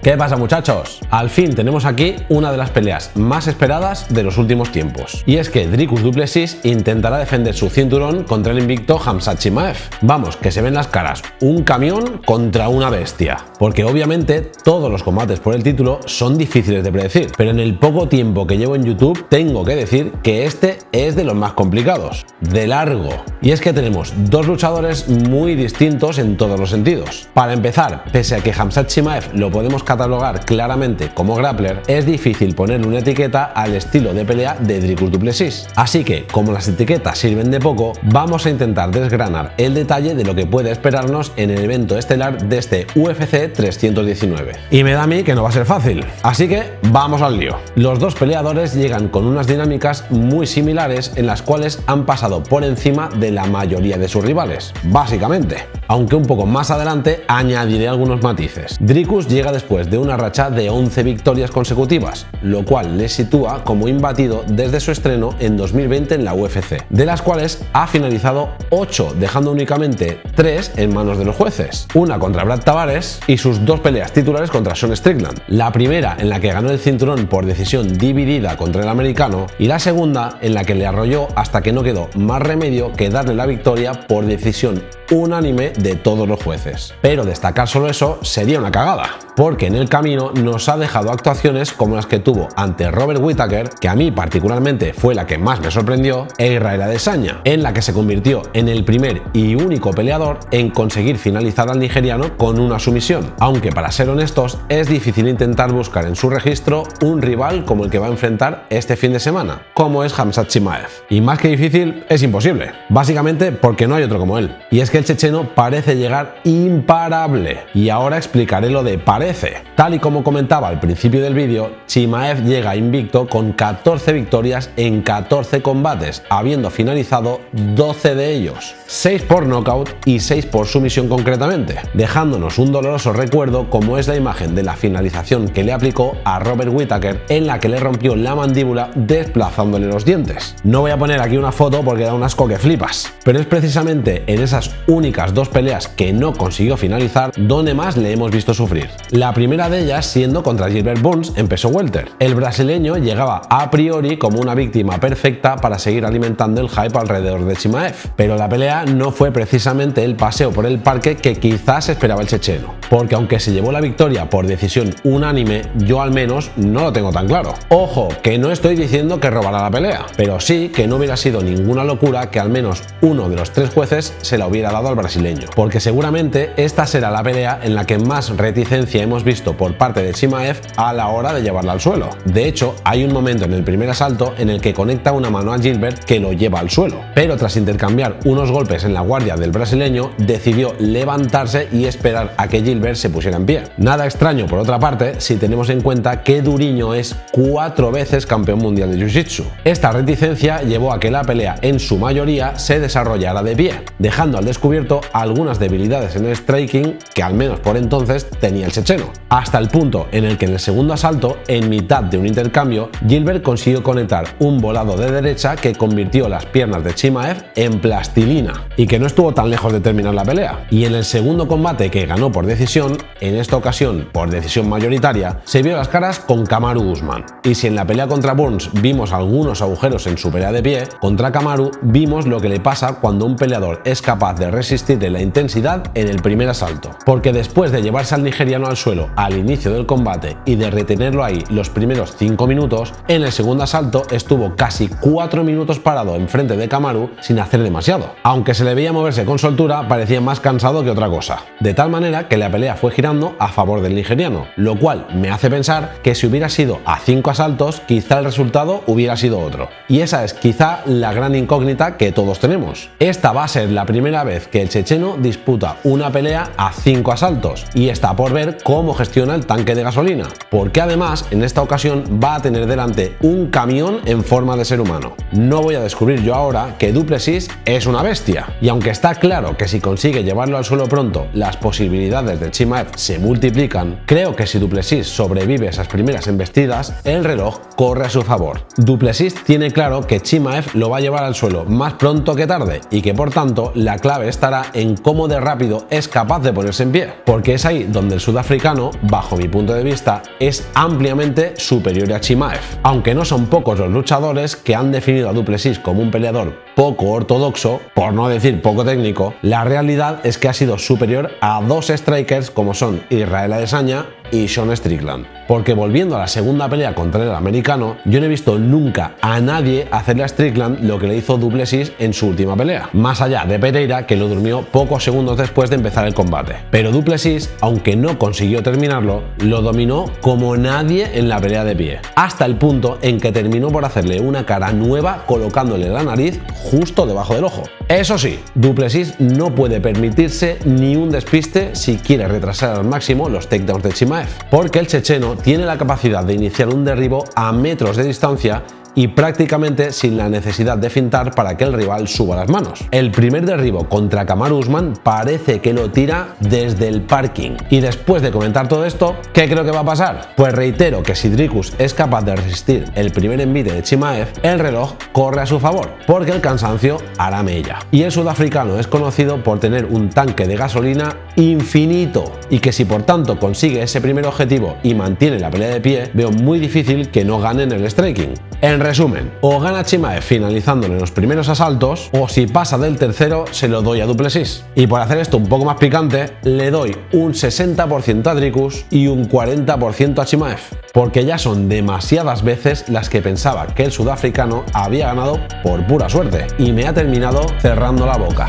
¿Qué pasa, muchachos? Al fin tenemos aquí una de las peleas más esperadas de los últimos tiempos. Y es que Dricus du Plessis intentará defender su cinturón contra el invicto Khamzat Chimaev. Vamos, que se ven las caras, un camión contra una bestia. Porque obviamente todos los combates por el título son difíciles de predecir, pero en el poco tiempo que llevo en YouTube tengo que decir que este es de los más complicados, de largo. Y es que tenemos dos luchadores muy distintos en todos los sentidos. Para empezar, pese a que Khamzat Chimaev lo podemos catalogar claramente como grappler, es difícil ponerle una etiqueta al estilo de pelea de Dricus du Plessis. Así que, como las etiquetas sirven de poco, vamos a intentar desgranar el detalle de lo que puede esperarnos en el evento estelar de este UFC 319. Y me da a mí que no va a ser fácil, así que vamos al lío. Los dos peleadores llegan con unas dinámicas muy similares en las cuales han pasado por encima de la mayoría de sus rivales, básicamente. Aunque un poco más adelante añadiré algunos matices. Dricus llega después de una racha de 11 victorias consecutivas, lo cual le sitúa como imbatido desde su estreno en 2020 en la UFC, de las cuales ha finalizado 8, dejando únicamente 3 en manos de los jueces. Una contra Brad Tavares y sus dos peleas titulares contra Sean Strickland. La primera en la que ganó el cinturón por decisión dividida contra el americano y la segunda en la que le arrolló hasta que no quedó más remedio que darle la victoria por decisión unánime de todos los jueces. Pero destacar solo eso sería una cagada, porque en el camino nos ha dejado actuaciones como las que tuvo ante Robert Whittaker, que a mí particularmente fue la que más me sorprendió, e Israel Adesanya, en la que se convirtió en el primer y único peleador en conseguir finalizar al nigeriano con una sumisión, aunque para ser honestos es difícil intentar buscar en su registro un rival como el que va a enfrentar este fin de semana, como es Khamzat Chimaev. Y más que difícil, es imposible, básicamente porque no hay otro como él. Y es que el checheno parece llegar imparable, y ahora explicaré lo de parece. Tal y como comentaba al principio del vídeo, Chimaev llega invicto con 14 victorias en 14 combates, habiendo finalizado 12 de ellos, 6 por knockout y 6 por sumisión concretamente, dejándonos un doloroso recuerdo como es la imagen de la finalización que le aplicó a Robert Whittaker, en la que le rompió la mandíbula desplazándole los dientes. No voy a poner aquí una foto porque da un asco que flipas, pero es precisamente en esas únicas dos peleas que no consiguió finalizar donde más le hemos visto sufrir. La primera de ellas siendo contra Gilbert Burns en peso welter. El brasileño llegaba a priori como una víctima perfecta para seguir alimentando el hype alrededor de Chimaev, pero la pelea no fue precisamente el paseo por el parque que quizás esperaba el checheno, porque aunque se llevó la victoria por decisión unánime, yo al menos no lo tengo tan claro. Ojo, que no estoy diciendo que robara la pelea, pero sí que no hubiera sido ninguna locura que al menos uno de los 3 jueces se la hubiera dado al brasileño, porque seguramente esta será la pelea en la que más reticencia hemos visto por parte de Chimaev a la hora de llevarla al suelo. De hecho, hay un momento en el primer asalto en el que conecta una mano a Gilbert que lo lleva al suelo, pero tras intercambiar unos golpes en la guardia del brasileño, decidió levantarse y esperar a que Gilbert se pusiera en pie. Nada extraño por otra parte si tenemos en cuenta que Duriño es 4 veces campeón mundial de Jiu-Jitsu. Esta reticencia llevó a que la pelea en su mayoría se desarrollara de pie, dejando al descubierto algunas debilidades en el striking que al menos por entonces tenía el checheno, hasta el punto en el que en el segundo asalto, en mitad de un intercambio, Gilbert consiguió conectar un volado de derecha que convirtió las piernas de Chimaev en plastilina y que no estuvo tan lejos de terminar la pelea. Y en el segundo combate, que ganó por decisión, en esta ocasión por decisión mayoritaria, se vio las caras con Kamaru Usman. Y si en la pelea contra Burns vimos algunos agujeros en su pelea de pie, contra Kamaru vimos lo que le pasa cuando un peleador es capaz de resistirle la intensidad en el primer asalto, porque después de llevarse al nigeriano al suelo al inicio del combate y de retenerlo ahí los primeros 5 minutos, en el segundo asalto estuvo casi 4 minutos parado enfrente de Kamaru sin hacer demasiado. Aunque se le veía moverse con soltura, parecía más cansado que otra cosa, de tal manera que la pelea fue girando a favor del nigeriano, lo cual me hace pensar que si hubiera sido a 5 asaltos, quizá el resultado hubiera sido otro. Y esa es quizá la gran incógnita que todos tenemos. Esta va a ser la primera vez que el checheno disputa una pelea a 5 asaltos, y está por ver cómo gestiona el tanque de gasolina, porque además en esta ocasión va a tener delante un camión en forma de ser humano. No voy a descubrir yo ahora que du Plessis es una bestia, y aunque está claro que si consigue llevarlo al suelo pronto las posibilidades de Chimaev se multiplican, creo que si du Plessis sobrevive esas primeras embestidas, el reloj corre a su favor. Du Plessis tiene claro que Chimaev lo va a llevar al suelo más pronto que tarde y que por tanto la clave estará en cómo de rápido es capaz de ponerse en pie, porque es ahí donde el sudafricano bajo mi punto de vista, es ampliamente superior a Chimaev. Aunque no son pocos los luchadores que han definido a Du Plessis como un peleador poco ortodoxo, por no decir poco técnico, la realidad es que ha sido superior a dos strikers como son Israel Adesanya y Sean Strickland. Porque volviendo a la segunda pelea contra el americano, yo no he visto nunca a nadie hacerle a Strickland lo que le hizo Du Plessis en su última pelea, más allá de Pereira, que lo durmió pocos segundos después de empezar el combate. Pero Du Plessis, aunque no consiguió terminarlo, lo dominó como nadie en la pelea de pie, hasta el punto en que terminó por hacerle una cara nueva colocándole la nariz justo debajo del ojo. Eso sí, Du Plessis no puede permitirse ni un despiste si quiere retrasar al máximo los takedowns de Chimaev, porque el checheno tiene la capacidad de iniciar un derribo a metros de distancia y prácticamente sin la necesidad de fintar para que el rival suba las manos. El primer derribo contra Kamaru Usman parece que lo tira desde el parking. Y después de comentar todo esto, ¿qué creo que va a pasar? Pues reitero que si Dricus es capaz de resistir el primer envite de Chimaev, el reloj corre a su favor, porque el cansancio hará mella. Y el sudafricano es conocido por tener un tanque de gasolina infinito, y que si por tanto consigue ese primer objetivo y mantiene la pelea de pie, veo muy difícil que no gane en el striking. En resumen, o gana Chimaev finalizándole en los primeros asaltos, o si pasa del tercero se lo doy a Du Plessis. Y por hacer esto un poco más picante, le doy un 60% a Dricus y un 40% a Chimaev, porque ya son demasiadas veces las que pensaba que el sudafricano había ganado por pura suerte, y me ha terminado cerrando la boca.